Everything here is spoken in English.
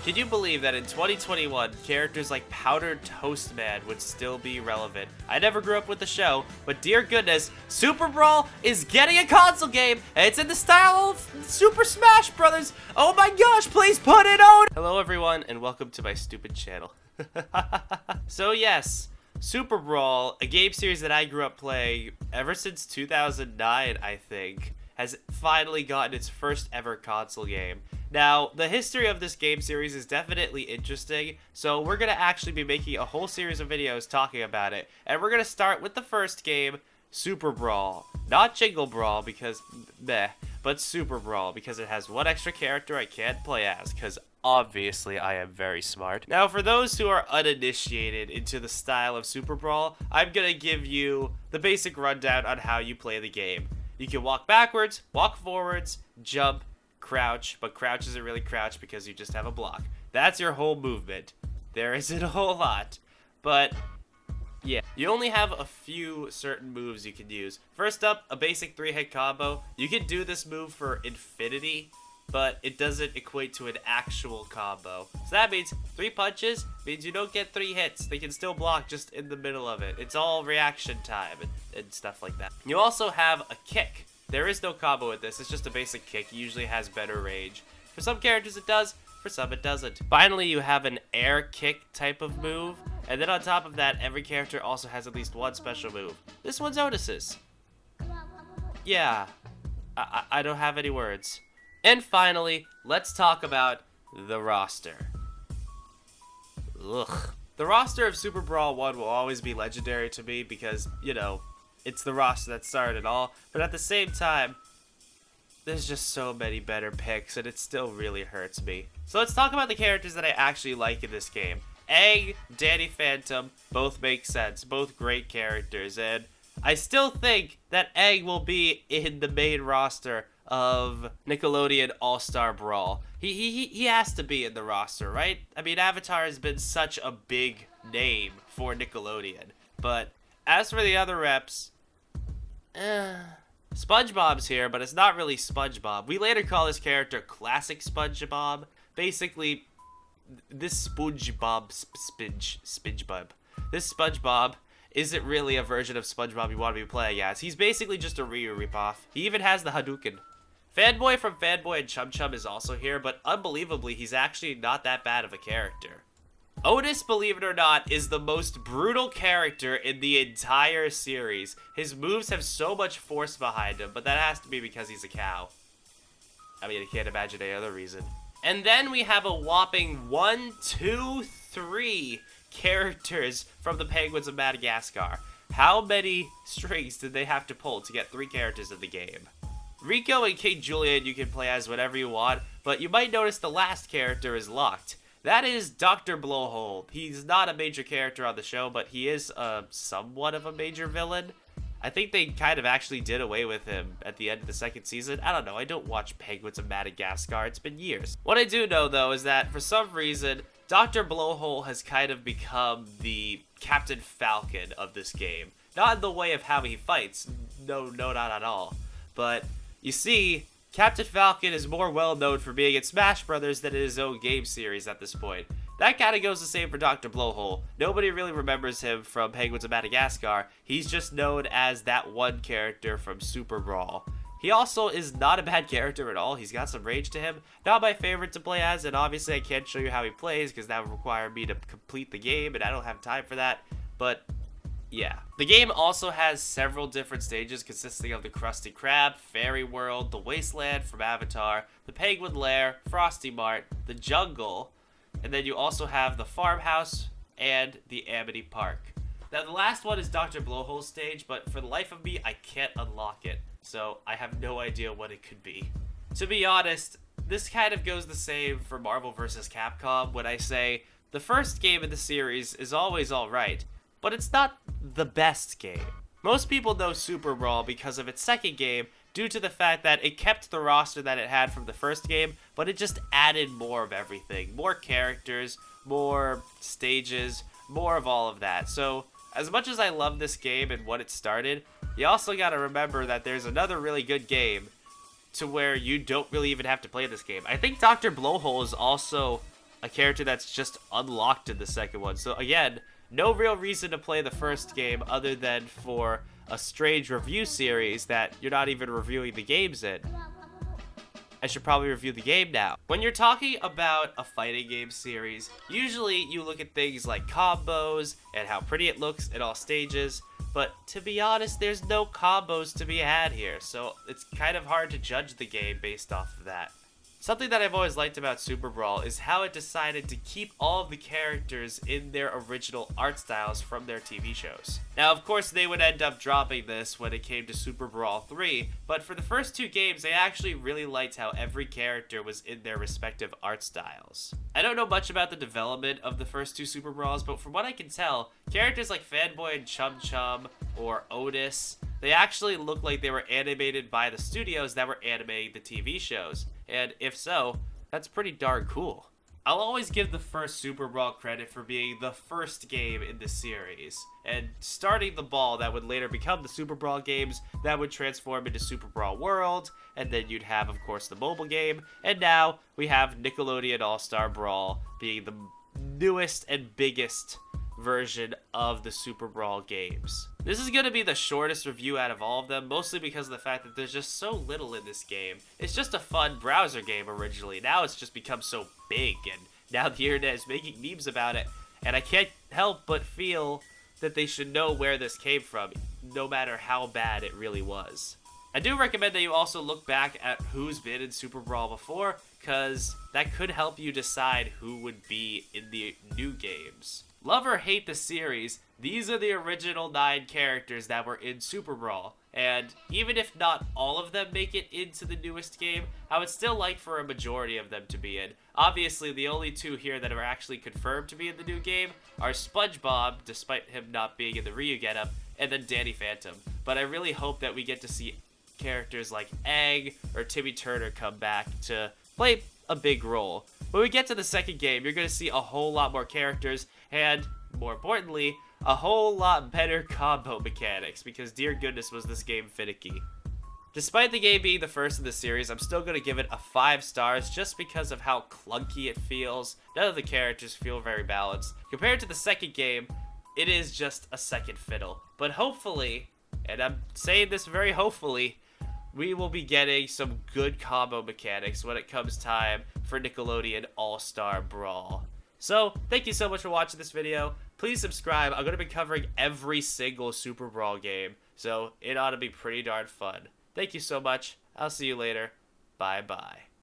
Can you believe that in 2021, characters like Powdered Toast Man would still be relevant? I never grew up with the show, but dear goodness, Super Brawl is getting a console game, and it's in the style of Super Smash Brothers. Oh my gosh, please put it on! Hello everyone, and welcome to my stupid channel. So yes, Super Brawl, a game series that I grew up playing ever since 2009, I think, has finally gotten its first ever console game. Now, the history of this game series is definitely interesting, so we're going to actually be making a whole series of videos talking about it. And we're going to start with the first game, Super Brawl. Not Jingle Brawl, because meh, but Super Brawl, because it has one extra character I can't play as, because obviously I am very smart. Now, for those who are uninitiated into the style of Super Brawl, I'm going to give you the basic rundown on how you play the game. You can walk backwards, walk forwards, jump, crouch, but crouch isn't really crouch because you just have a block. That's your whole movement. There isn't a whole lot, but yeah. You only have a few certain moves you can use. First up, a basic 3-hit combo. You can do this move for infinity, but it doesn't equate to an actual combo. So that means 3 punches means you don't get 3 hits. They can still block just in the middle of it. It's all reaction time and stuff like that. You also have a kick. There is no combo with this, it's just a basic kick. It usually has better range. For some characters it does, for some it doesn't. Finally, you have an air kick type of move, and then on top of that, every character also has at least one special move. This one's Otis's. Yeah, I don't have any words. And finally, let's talk about the roster. Ugh. The roster of Super Brawl 1 will always be legendary to me because, you know, it's the roster that started it all, but at the same time, there's just so many better picks, and it still really hurts me. So let's talk about the characters that I actually like in this game. Egg, Danny Phantom, both make sense, both great characters, and I still think that Egg will be in the main roster of Nickelodeon All-Star Brawl. He has to be in the roster, right? I mean, Avatar has been such a big name for Nickelodeon, but as for the other reps, SpongeBob's here, but it's not really SpongeBob. We later call this character Classic SpongeBob. Basically, this SpongeBob, this SpongeBob isn't really a version of SpongeBob you want to be playing as. He's basically just a Ryu ripoff. He even has the Hadouken. Fanboy from Fanboy and Chum is also here, but unbelievably, he's actually not that bad of a character. Otis, believe it or not, is the most brutal character in the entire series. His moves have so much force behind him, but that has to be because he's a cow. I mean, I can't imagine any other reason. And then we have a whopping 1, 2, 3 characters from the Penguins of Madagascar. How many strings did they have to pull to get 3 characters in the game? Rico and King Julian you can play as whatever you want, but you might notice the last character is locked. That is Dr. Blowhole. He's not a major character on the show, but he is somewhat of a major villain. I think they kind of actually did away with him at the end of the 2nd season. I don't know, I don't watch Penguins of Madagascar, it's been years. What I do know though is that for some reason, Dr. Blowhole has kind of become the Captain Falcon of this game. Not in the way of how he fights, no, not at all. But you see, Captain Falcon is more well known for being in Smash Brothers than in his own game series at this point. That kind of goes the same for Dr. Blowhole. Nobody really remembers him from Penguins of Madagascar. He's just known as that one character from Super Brawl. He also is not a bad character at all. He's got some range to him. Not my favorite to play as, and obviously I can't show you how he plays because that would require me to complete the game, and I don't have time for that. But yeah. The game also has several different stages consisting of the Krusty Krab, Fairy World, the Wasteland from Avatar, the Penguin Lair, Frosty Mart, the Jungle, and then you also have the Farmhouse and the Amity Park. Now the last one is Dr. Blowhole's stage, but for the life of me, I can't unlock it, so I have no idea what it could be. To be honest, this kind of goes the same for Marvel vs. Capcom when I say the first game in the series is always alright, but it's not the best game. Most people know Super Brawl because of its second game due to the fact that it kept the roster that it had from the first game, but it just added more of everything. More characters, more stages, more of all of that. So, as much as I love this game and what it started, you also gotta remember that there's another really good game to where you don't really even have to play this game. I think Dr. Blowhole is also a character that's just unlocked in the second one. So again, no real reason to play the first game other than for a strange review series that you're not even reviewing the games in. I should probably review the game now. When you're talking about a fighting game series, usually you look at things like combos and how pretty it looks at all stages, but to be honest, there's no combos to be had here, so it's kind of hard to judge the game based off of that. Something that I've always liked about Super Brawl is how it decided to keep all of the characters in their original art styles from their TV shows. Now, of course, they would end up dropping this when it came to Super Brawl 3, but for the first two games, they actually really liked how every character was in their respective art styles. I don't know much about the development of the first two Super Brawls, but from what I can tell, characters like Fanboy and Chum Chum or Otis, they actually look like they were animated by the studios that were animating the TV shows. And if so, that's pretty darn cool. I'll always give the first Super Brawl credit for being the first game in the series, and starting the ball that would later become the Super Brawl games that would transform into Super Brawl World, and then you'd have, of course, the mobile game, and now we have Nickelodeon All-Star Brawl being the newest and biggest version of the Super Brawl games. This is going to be the shortest review out of all of them, mostly because of the fact that there's just so little in this game. It's just a fun browser game originally. Now it's just become so big, and now the internet is making memes about it, and I can't help but feel that they should know where this came from, no matter how bad it really was. I do recommend that you also look back at who's been in Super Brawl before, because that could help you decide who would be in the new games. Love or hate the series, these are the original 9 characters that were in Super Brawl, and even if not all of them make it into the newest game, I would still like for a majority of them to be in. Obviously, the only 2 here that are actually confirmed to be in the new game are SpongeBob, despite him not being in the Ryu getup, and then Danny Phantom. But I really hope that we get to see characters like Egg or Timmy Turner come back to play a big role. When we get to the second game, you're going to see a whole lot more characters, and more importantly, a whole lot better combo mechanics, because dear goodness was this game finicky. Despite the game being the first in the series, I'm still going to give it a 5 stars just because of how clunky it feels. None of the characters feel very balanced. Compared to the second game, it is just a second fiddle. But hopefully, and I'm saying this very hopefully, we will be getting some good combo mechanics when it comes time for Nickelodeon All-Star Brawl. So, thank you so much for watching this video. Please subscribe. I'm going to be covering every single Super Brawl game, so it ought to be pretty darn fun. Thank you so much. I'll see you later. Bye-bye.